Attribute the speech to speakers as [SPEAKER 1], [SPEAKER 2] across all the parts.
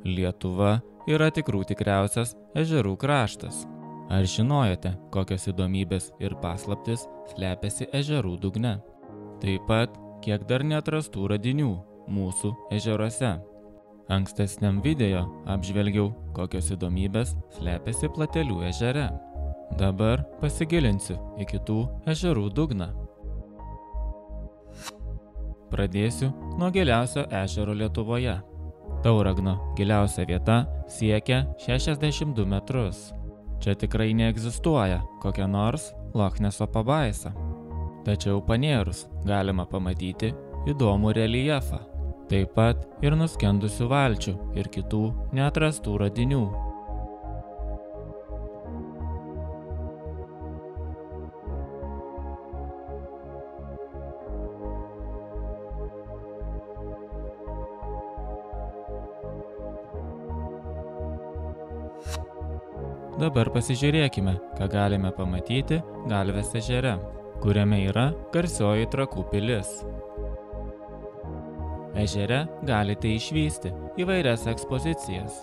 [SPEAKER 1] Lietuva yra tikrų tikriausias ežerų kraštas. Ar žinojote, kokios įdomybės ir paslaptis slepiasi ežerų dugne? Taip pat, kiek dar neatrastų radinių mūsų ežeruose. Ankstesniam video apžvelgiau, kokios įdomybės slepiasi Platelių ežere. Dabar pasigilinsiu į kitų ežerų dugną. Pradėsiu nuo giliausio ežero Lietuvoje. Tauragno giliausia vieta siekia 62 metrus. Čia tikrai neegzistuoja kokia nors Lochneso pabaisa. Tačiau panėrus galima pamatyti įdomų reljefą. Taip pat ir nuskendusių valčių ir kitų neatrastų radinių. Dabar pasižiūrėkime, ką galime pamatyti Galvės ežere, kuriame yra garsioji Trakų pilis. Ežere galite išvysti įvairias ekspozicijas.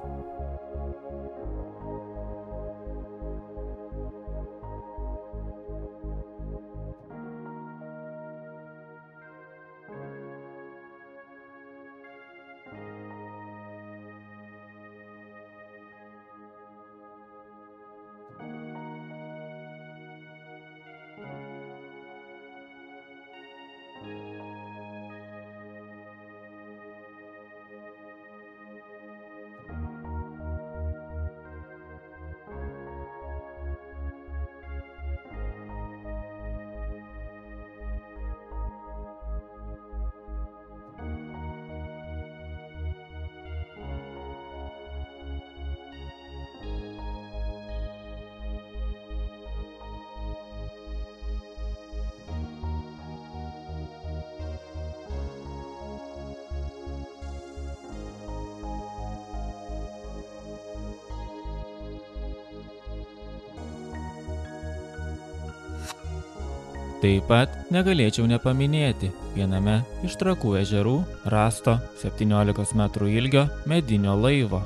[SPEAKER 1] Taip pat negalėčiau nepaminėti viename iš Trakų ežerų rasto 17 metrų ilgio medinio laivo.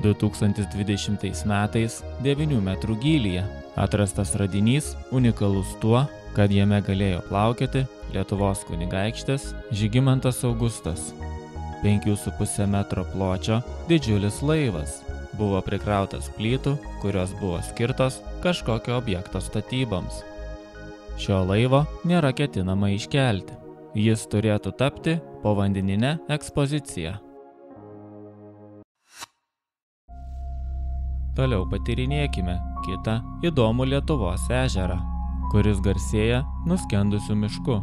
[SPEAKER 1] 2020 metais 9 metrų gylyje atrastas radinys unikalus tuo, kad jame galėjo plaukioti Lietuvos kunigaikštis Žygimantas Augustas. 5,5 metro pločio didžiulis laivas buvo prikrautas plytų, kurios buvo skirtos kažkokio objekto statyboms. Šio laivo nėra ketinama iškelti. Jis turėtų tapti povandeninę ekspoziciją. Toliau patyrinėkime kitą įdomų Lietuvos ežerą, kuris garsėja nuskendusiu mišku.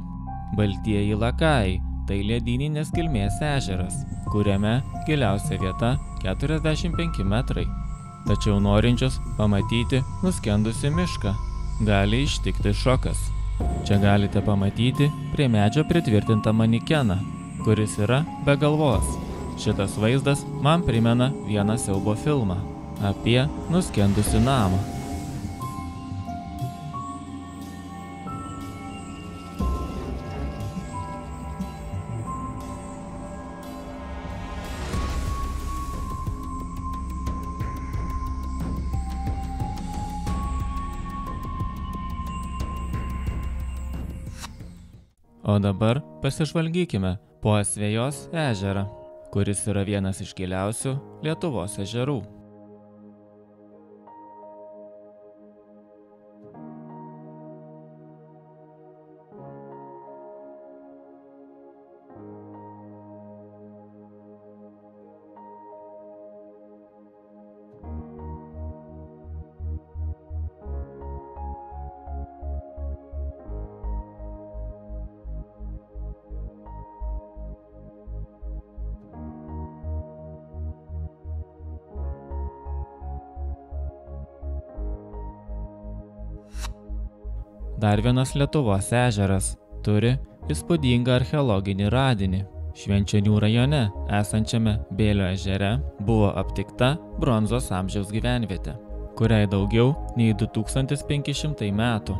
[SPEAKER 1] Baltieji Lakajai – tai ledyninės kilmės ežeras, kuriame giliausia vieta 45 metrai. Tačiau norinčius pamatyti nuskendusi mišką gali ištikti šokas. Čia galite pamatyti prie medžio pritvirtintą manikeną, kuris yra be galvos. Šitas vaizdas man primena vieną siaubo filmą apie nuskendusi namą. O dabar pasižvalgykime po Asvejos ežerą, kuris yra vienas iš giliausių Lietuvos ežerų. Dar vienas Lietuvos ežeras turi įspūdingą archeologinį radinį. Švenčionių rajone esančiame Bėlio ežere buvo aptikta bronzos amžiaus gyvenvietė, kuriai daugiau nei 2500 metų.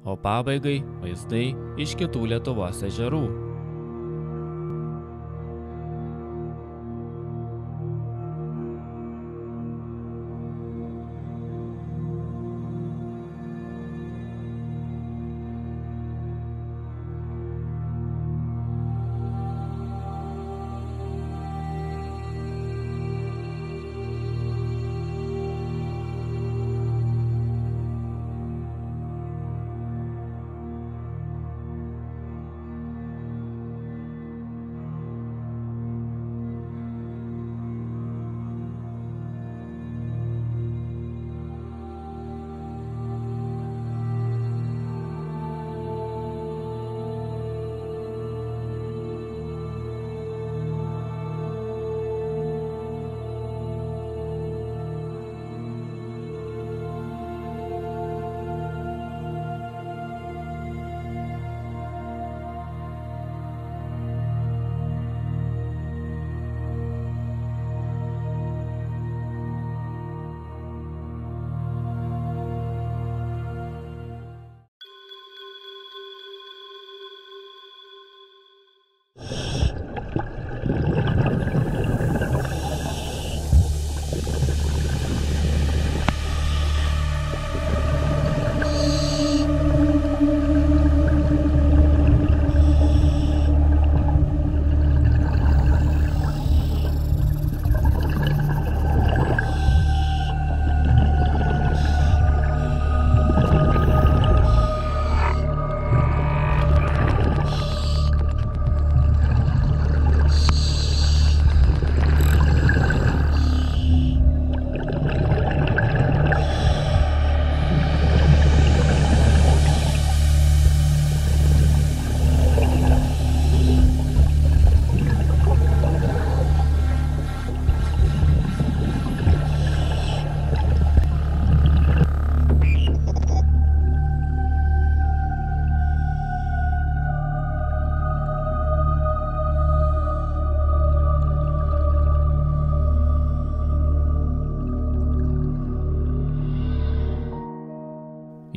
[SPEAKER 1] o pabaigai vaizdai iš kitų Lietuvos ežerų.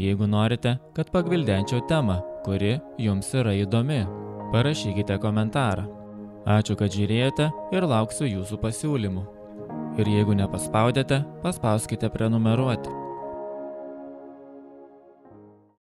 [SPEAKER 1] Jeigu norite, kad pagvildenčiau temą, kuri jums yra įdomi, parašykite komentarą. Ačiū, kad žiūrėjote ir lauksiu jūsų pasiūlymų. Ir jeigu nepaspaudėte, paspauskite prenumeruoti.